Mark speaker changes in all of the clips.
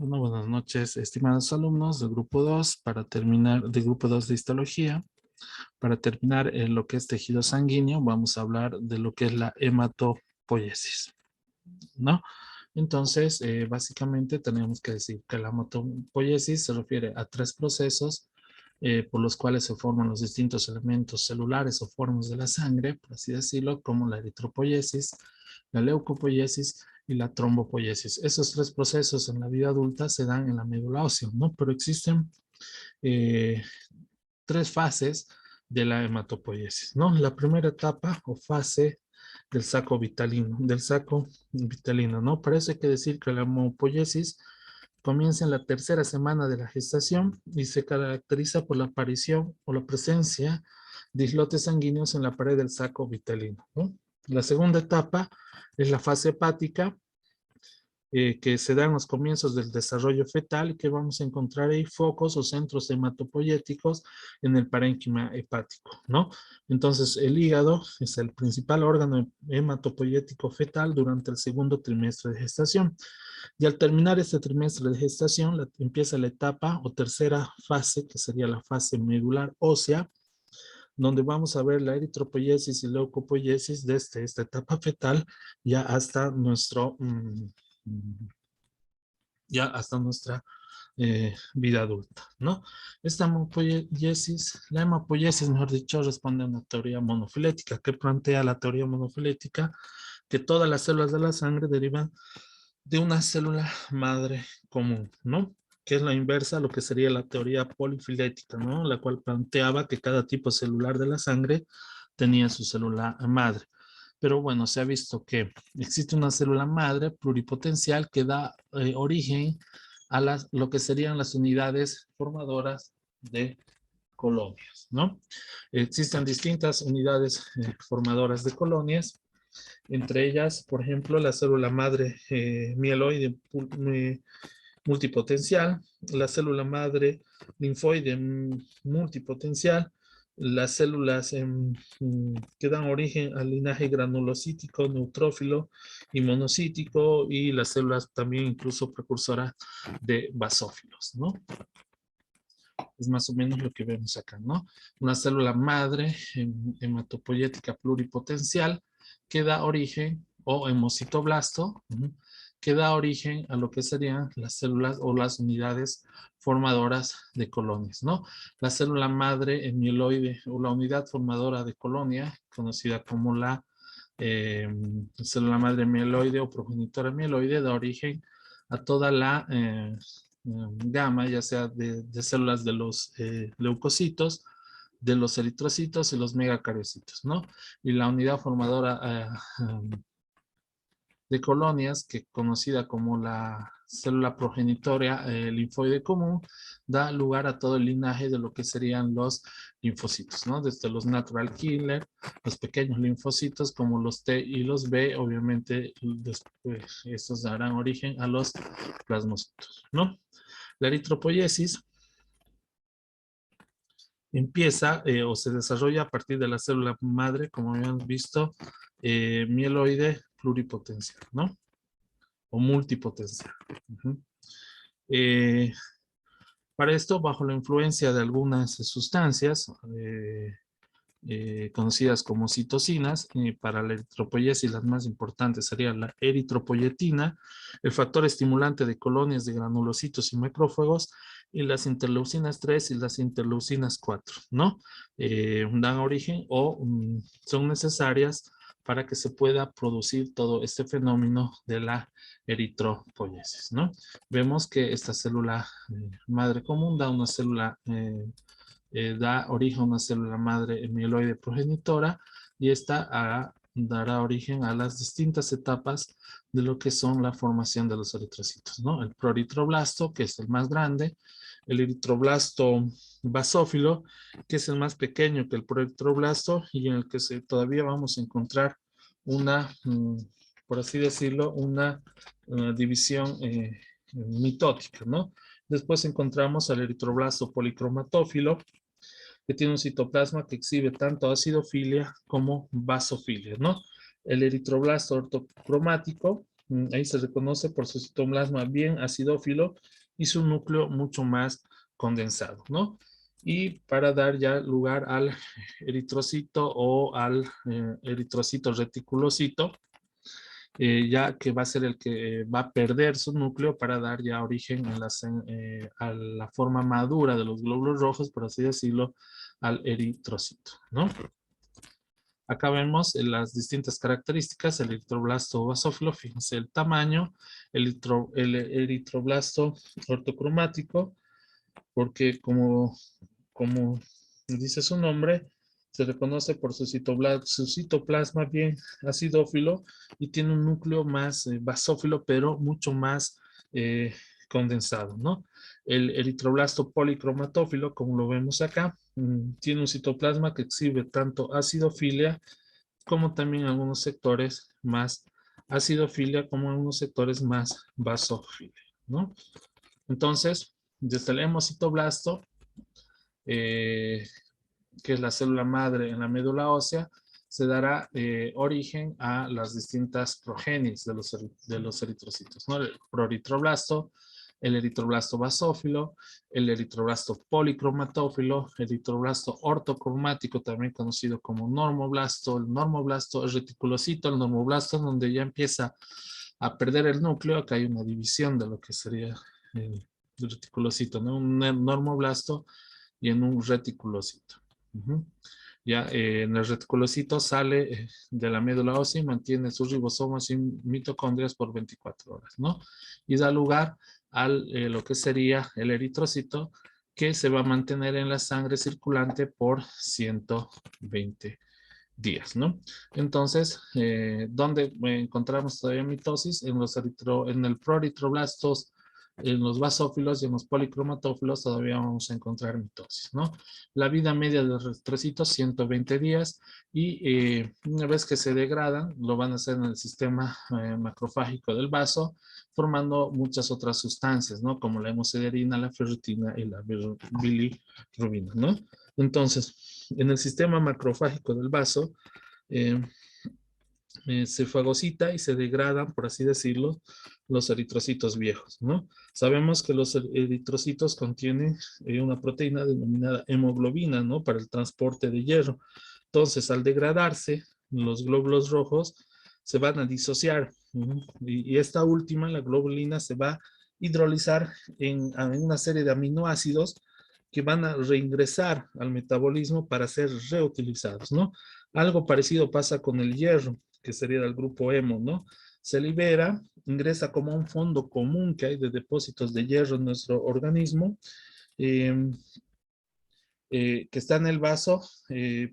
Speaker 1: Bueno, buenas noches, estimados alumnos del grupo 2, para terminar, del grupo 2 de histología. Para terminar en lo que es tejido sanguíneo, vamos a hablar de lo que es la hematopoiesis, ¿no? Entonces, básicamente tenemos que decir que la hematopoiesis se refiere a tres procesos por los cuales se forman los distintos elementos celulares o formas de la sangre, por así decirlo, como la eritropoiesis, la leucopoiesis y la trombopoiesis. Esos tres procesos en la vida adulta se dan en la médula ósea, ¿no? Pero existen eh, tres fases de la hematopoiesis, ¿no? La primera etapa o fase del saco vitalino, ¿no? Para eso hay que decir que la hematopoiesis comienza en la tercera semana de la gestación y se caracteriza por la aparición o la presencia de islotes sanguíneos en la pared del saco vitelino, ¿no? La segunda etapa es la fase hepática, que se da en los comienzos del desarrollo fetal y que vamos a encontrar ahí focos o centros hematopoyéticos en el parénquima hepático, ¿no? Entonces, el hígado es el principal órgano hematopoyético fetal durante el segundo trimestre de gestación. Y al terminar este trimestre de gestación, empieza la etapa o tercera fase, que sería la fase medular ósea, donde vamos a ver la eritropoiesis y leucopoiesis desde esta etapa fetal ya hasta ya hasta nuestra vida adulta, ¿no? Esta hematopoiesis, la hematopoiesis, mejor dicho, responde a una teoría monofilética que plantea la teoría monofilética que todas las células de la sangre derivan de una célula madre común, ¿no? Que es la inversa a lo que sería la teoría polifilética, ¿no? La cual planteaba que cada tipo celular de la sangre tenía su célula madre. Pero bueno, se ha visto que existe una célula madre pluripotencial que da origen a lo que serían las unidades formadoras de colonias, ¿no? Existen distintas unidades formadoras de colonias, entre ellas, por ejemplo, la célula madre mieloide multipotencial, la célula madre linfoide multipotencial, las células que dan origen al linaje granulocítico, neutrófilo y monocítico, y las células también incluso precursoras de basófilos, ¿no? Es más o menos lo que vemos acá, ¿no? Una célula madre hematopoyética pluripotencial que da origen, o hemocitoblasto, que da origen a lo que serían las células o las unidades formadoras de colonias, ¿no? La célula madre mieloide o la unidad formadora de colonia, conocida como la célula madre mieloide o progenitora mieloide, da origen a toda la gama, ya sea de células de los leucocitos, de los eritrocitos y los megacariocitos, ¿no? Y la unidad formadora de colonias, que conocida como la célula progenitoria linfoide común, da lugar a todo el linaje de lo que serían los linfocitos, ¿no? Desde los natural killer, los pequeños linfocitos como los T y los B, obviamente después estos darán origen a los plasmocitos, ¿no? La eritropoiesis empieza o se desarrolla a partir de la célula madre, como habíamos visto, mieloide pluripotencial, ¿no? O multipotencial. Uh-huh. eh, para esto, bajo la influencia de algunas sustancias conocidas como citocinas, para la eritropoiesis las más importantes serían la eritropoyetina, el factor estimulante de colonias de granulocitos y macrófagos, y las interleucinas 3 y las interleucinas 4, ¿no? Dan origen o son necesarias para que se pueda producir todo este fenómeno de la eritropoiesis, ¿no? Vemos que esta célula madre común da una célula da origen a una célula madre mieloide progenitora y esta dará origen a las distintas etapas de lo que son la formación de los eritrocitos, ¿no? El proeritroblasto, que es el más grande, el eritroblasto basófilo, que es el más pequeño que el proeritroblasto y en el que todavía vamos a encontrar una, por así decirlo, una división mitótica, ¿no? Después encontramos al eritroblasto policromatófilo, que tiene un citoplasma que exhibe tanto acidofilia como basofilia, ¿no? El eritroblasto ortocromático, Ahí se reconoce por su citoplasma bien acidófilo y su núcleo mucho más condensado, ¿no? Y para dar ya lugar al eritrocito o al eritrocito reticulocito, ya que va a ser el que va a perder su núcleo para dar ya origen a la forma madura de los glóbulos rojos, por así decirlo, al eritrocito, ¿no? Acá vemos las distintas características, el eritroblasto basófilo, fíjense el tamaño, el eritroblasto ortocromático, porque como dice su nombre, se reconoce por su citoplasma bien acidófilo y tiene un núcleo más basófilo, pero mucho más condensado, ¿no? El eritroblasto policromatófilo, como lo vemos acá, tiene un citoplasma que exhibe tanto acidofilia como también algunos sectores más acidofilia, como algunos sectores más basofilia, ¿no? Entonces, desde el hemocitoblasto, eh, que es la célula madre en la médula ósea, se dará origen a las distintas progenies de los eritrocitos, ¿no? El proeritroblasto, el eritroblasto basófilo, el eritroblasto policromatófilo, el eritroblasto ortocromático, también conocido como normoblasto, el normoblasto, el reticulocito, el normoblasto, donde ya empieza a perder el núcleo. Acá hay una división de lo que sería el reticulocito, ¿no? Un normoblasto y en un reticulocito. Ya en el reticulocito sale de la médula ósea y mantiene sus ribosomas y mitocondrias por 24 horas, ¿no? Y da lugar a lo que sería el eritrocito, que se va a mantener en la sangre circulante por 120 días, ¿no? Entonces, ¿dónde encontramos todavía mitosis? En el proeritroblastos, en los basófilos y en los policromatófilos todavía vamos a encontrar mitosis, ¿no? La vida media de los eritrocitos, 120 días, y una vez que se degradan, lo van a hacer en el sistema macrofágico del vaso, formando muchas otras sustancias, ¿no? Como la hemosiderina, la ferritina y la bilirrubina, ¿no? Entonces, en el sistema macrofágico del vaso, eh, se fagocita y se degradan, por así decirlo, los eritrocitos viejos, ¿no? Sabemos que los eritrocitos contienen una proteína denominada hemoglobina, ¿no? Para el transporte de hierro. Entonces, al degradarse, los glóbulos rojos se van a disociar, ¿no? Y esta última, la globulina, se va a hidrolizar en una serie de aminoácidos que van a reingresar al metabolismo para ser reutilizados, ¿no? Algo parecido pasa con el hierro, que sería del grupo hemo, ¿no? Se libera, ingresa como un fondo común que hay de depósitos de hierro en nuestro organismo, eh, que está en el vaso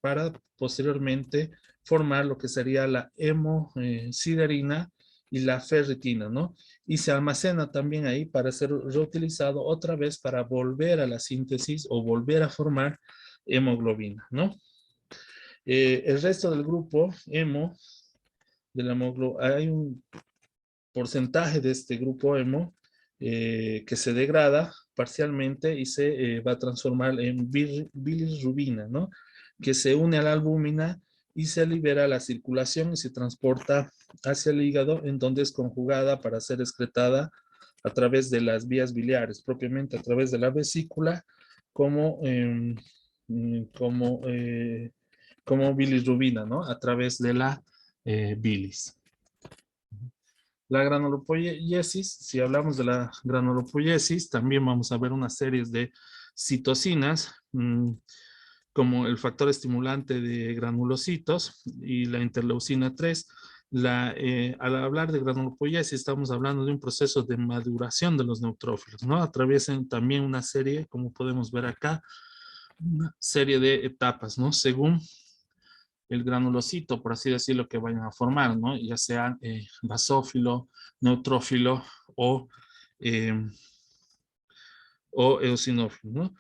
Speaker 1: para posteriormente formar lo que sería la hemosiderina y la ferritina, ¿no? Y se almacena también ahí para ser reutilizado otra vez para volver a la síntesis o volver a formar hemoglobina, ¿no? El resto del grupo hemo, de la hay un porcentaje de este grupo hemo que se degrada parcialmente y se va a transformar en bilirrubina, ¿no? Que se une a la albúmina y se libera a la circulación y se transporta hacia el hígado, en donde es conjugada para ser excretada a través de las vías biliares, propiamente a través de la vesícula, como, como, como bilirrubina, ¿no? A través de la bilis. La granulopoiesis, si hablamos de la granulopoiesis, también vamos a ver una serie de citocinas, como el factor estimulante de granulocitos y la interleucina 3. Al hablar de granulopoiesis, estamos hablando de un proceso de maduración de los neutrófilos, ¿no? Atraviesan también una serie, como podemos ver acá, una serie de etapas, ¿no? Según el granulocito, por así decirlo, que vayan a formar, ¿no? Ya sea basófilo, neutrófilo eh, o eosinófilo, ¿no?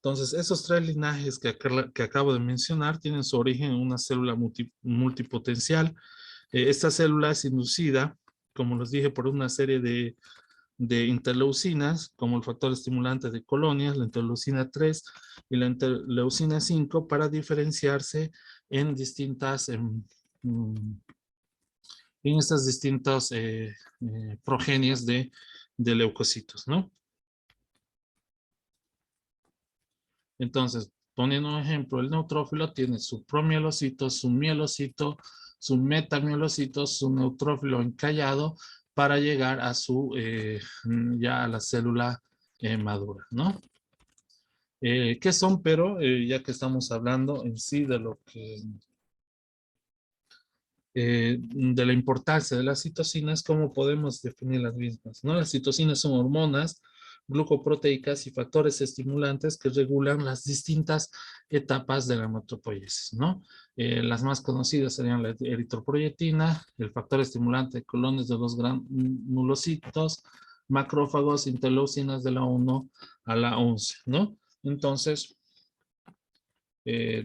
Speaker 1: Entonces, esos tres linajes que acabo de mencionar tienen su origen en una célula multipotencial. Esta célula es inducida, como les dije, por una serie de interleucinas, como el factor estimulante de colonias, la interleucina 3 y la interleucina 5, para diferenciarse en distintas en estas distintas progenies de leucocitos, ¿no? Entonces, poniendo un ejemplo, el neutrófilo tiene su promielocito, su mielocito, su metamielocito, su neutrófilo encallado para llegar a su, ya a la célula madura, ¿no? ¿Qué son? Pero ya que estamos hablando en sí de lo que, de la importancia de las citocinas, ¿cómo podemos definir las mismas? ¿No? Las citocinas son hormonas glucoproteicas y factores estimulantes que regulan las distintas etapas de la hematopoiesis, ¿no? Las más conocidas serían la eritropoyetina, el factor estimulante de colones de los granulocitos, macrófagos, interleucinas de la 1 a la 11, ¿no? Entonces,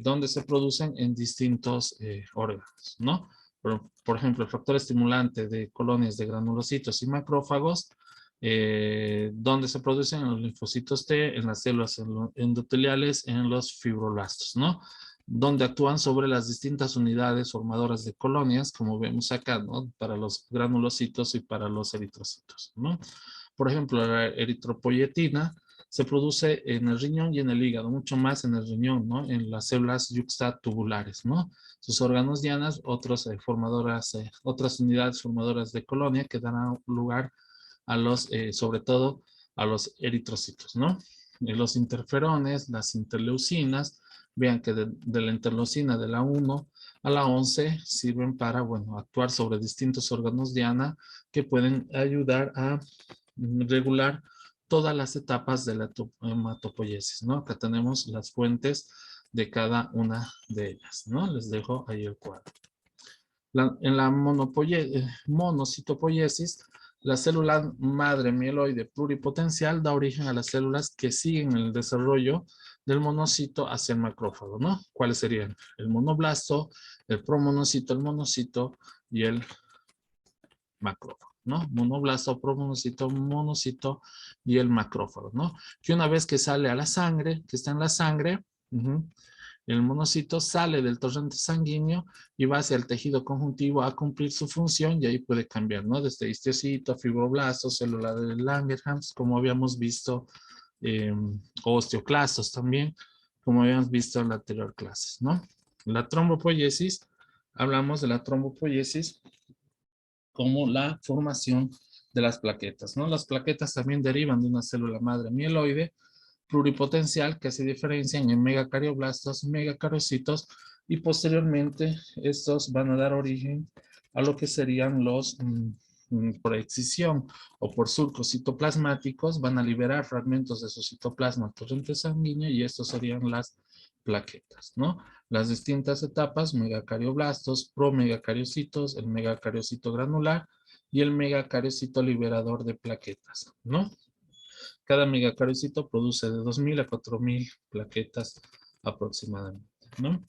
Speaker 1: donde se producen en distintos órganos, ¿no? Por ejemplo, el factor estimulante de colonias de granulocitos y macrófagos, donde se producen en los linfocitos T, en las células endoteliales, en los fibroblastos, ¿no? Donde actúan sobre las distintas unidades formadoras de colonias, como vemos acá, ¿no? Para los granulocitos y para los eritrocitos, ¿no? Por ejemplo, la eritropoyetina se produce en el riñón y en el hígado, mucho más en el riñón, ¿no? En las células yuxtatubulares, ¿no? Sus órganos dianas, otras unidades formadoras de colonia que darán lugar a los, sobre todo, a los eritrocitos, ¿no? Los interferones, las interleucinas, vean que de la interleucina de la 1 a la 11 sirven para, bueno, actuar sobre distintos órganos diana que pueden ayudar a regular todas las etapas de la hematopoiesis, ¿no? Acá tenemos las fuentes de cada una de ellas, ¿no? Les dejo ahí el cuadro. En la monocitopoiesis, la célula madre mieloide pluripotencial da origen a las células que siguen el desarrollo del monocito hacia el macrófago, ¿no? ¿Cuáles serían? El monoblasto, el promonocito, el monocito y el macrófago, ¿no? Monoblasto, promonocito, monocito y el macrófago, ¿no? Que una vez que sale a la sangre, que está en la sangre, el monocito sale del torrente sanguíneo y va hacia el tejido conjuntivo a cumplir su función y ahí puede cambiar, ¿no? Desde histiocyto, fibroblasto, célula de Langerhans, como habíamos visto, osteoclastos también, como habíamos visto en la anterior clase, ¿no? La trombopoiesis, hablamos de la trombopoiesis como la formación de las plaquetas, ¿no? Las plaquetas también derivan de una célula madre mieloide pluripotencial que se diferencian en megacarioblastos, megacariocitos y posteriormente estos van a dar origen a lo que serían los por excisión o por surcos citoplasmáticos, van a liberar fragmentos de su citoplasma al torrente sanguíneo y estos serían las plaquetas, ¿no? Las distintas etapas, megacarioblastos, promegacariocitos, el megacariocito granular y el megacariocito liberador de plaquetas, ¿no? Cada megacariocito produce de 2.000 a 4.000 plaquetas aproximadamente, ¿no?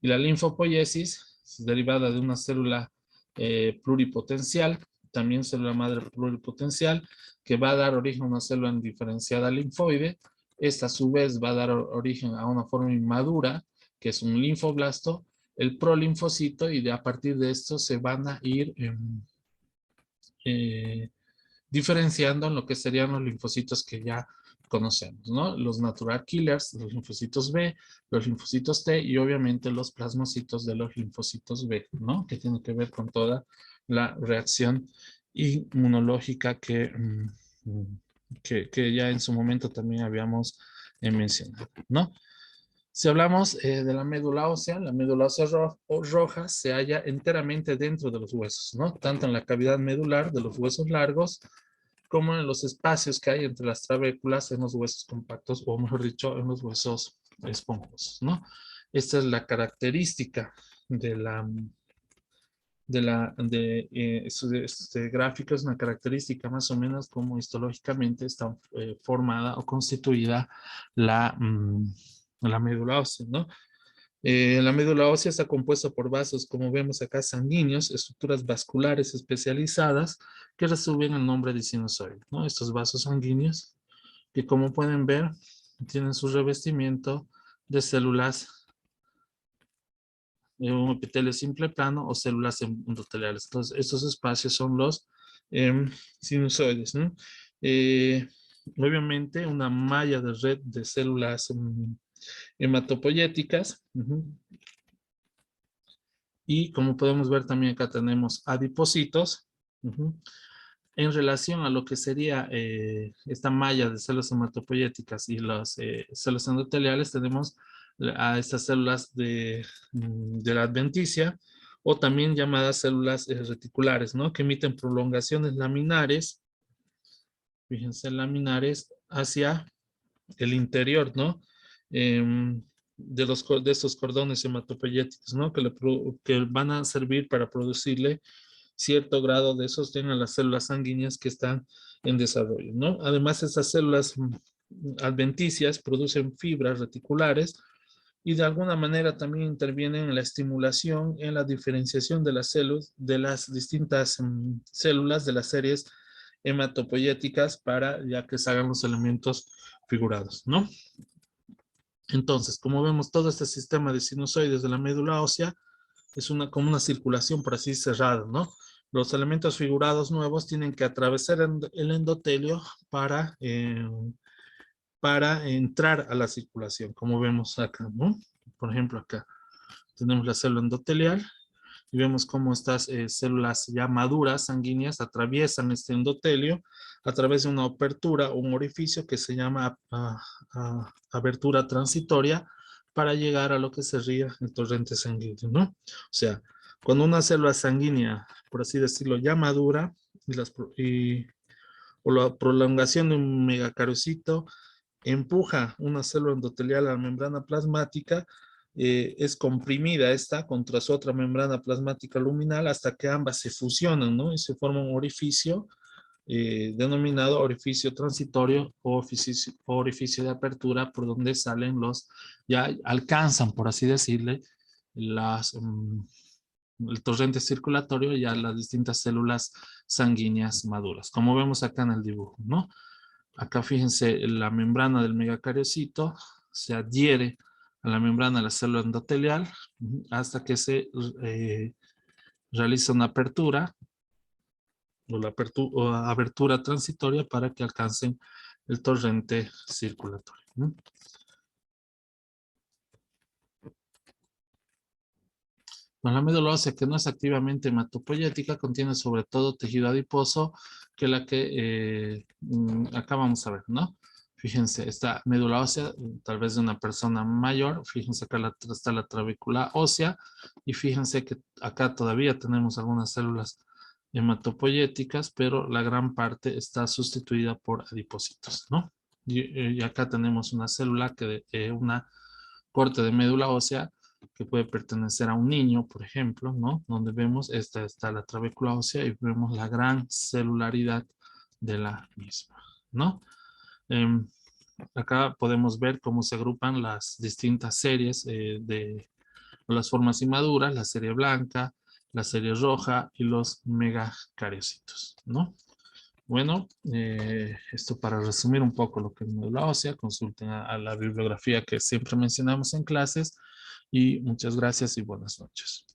Speaker 1: Y la linfopoiesis es derivada de una célula pluripotencial, también célula madre pluripotencial, que va a dar origen a una célula indiferenciada linfoide. Esta a su vez va a dar origen a una forma inmadura, que es un linfoblasto, el prolinfocito, y a partir de esto se van a ir diferenciando en lo que serían los linfocitos que ya conocemos, ¿no? Los natural killers, los linfocitos B, los linfocitos T y obviamente los plasmocitos de los linfocitos B, ¿no? Que tiene que ver con toda la reacción inmunológica que ya en su momento también habíamos mencionado, ¿no? Si hablamos de la médula ósea roja se halla enteramente dentro de los huesos, ¿no? Tanto en la cavidad medular de los huesos largos como en los espacios que hay entre las trabéculas en los huesos compactos, o mejor dicho, en los huesos esponjosos, ¿no? Esta es la característica este gráfico, es una característica más o menos como histológicamente está formada o constituida la médula ósea, ¿no? La médula ósea está compuesta por vasos, como vemos acá, sanguíneos, estructuras vasculares especializadas que reciben el nombre de sinusoide, ¿no? Estos vasos sanguíneos que, como pueden ver, tienen su revestimiento de células un epitelio simple plano o células endoteliales. Entonces, estos espacios son los sinusoides, ¿no? Obviamente, una malla de red de células hematopoyéticas. Y como podemos ver también acá tenemos adipocitos. En relación a lo que sería esta malla de células hematopoyéticas y las células endoteliales, tenemos a estas células de la adventicia o también llamadas células reticulares, ¿no? Que emiten prolongaciones laminares, fíjense, laminares hacia el interior, ¿no? De estos cordones hematopoyéticos, ¿no? Que van a servir para producirle cierto grado de sostén a las células sanguíneas que están en desarrollo, ¿no? Además, estas células adventicias producen fibras reticulares y de alguna manera también intervienen en la estimulación, en la diferenciación de las células, de las distintas células de las series hematopoyéticas para ya que se hagan los elementos figurados, ¿no? Entonces, como vemos, todo este sistema de sinusoides de la médula ósea es como una circulación por así cerrada, ¿no? Los elementos figurados nuevos tienen que atravesar el endotelio para entrar a la circulación, como vemos acá, ¿no? Por ejemplo, acá tenemos la célula endotelial y vemos cómo estas células ya maduras, sanguíneas, atraviesan este endotelio a través de una apertura o un orificio que se llama abertura transitoria para llegar a lo que sería el torrente sanguíneo, ¿no? O sea, cuando una célula sanguínea, por así decirlo, ya madura o la prolongación de un megacariocito empuja una célula endotelial a la membrana plasmática, es comprimida esta contra su otra membrana plasmática luminal hasta que ambas se fusionan, ¿no? Y se forma un orificio denominado orificio transitorio o orificio de apertura por donde salen ya alcanzan, por así decirle, el torrente circulatorio y a las distintas células sanguíneas maduras, como vemos acá en el dibujo, ¿no? Acá fíjense, la membrana del megacariocito se adhiere a la membrana de la célula endotelial hasta que se realiza una apertura o abertura transitoria para que alcancen el torrente circulatorio, ¿no? La médula ósea, que no es activamente hematopoyética, contiene sobre todo tejido adiposo, que es la que acá vamos a ver, ¿no? Fíjense, esta médula ósea, tal vez de una persona mayor, fíjense acá está la trabécula ósea, y fíjense que acá todavía tenemos algunas células hematopoyéticas, pero la gran parte está sustituida por adipocitos, ¿no? Y acá tenemos una célula, una corte de médula ósea, que puede pertenecer a un niño, por ejemplo, ¿no? Donde vemos, esta está la trabécula ósea y vemos la gran celularidad de la misma, ¿no? Acá podemos ver cómo se agrupan las distintas series de las formas inmaduras, la serie blanca, la serie roja y los megacariocitos, ¿no? Bueno, esto para resumir un poco lo que es médula ósea, consulten a la bibliografía que siempre mencionamos en clases y muchas gracias y buenas noches.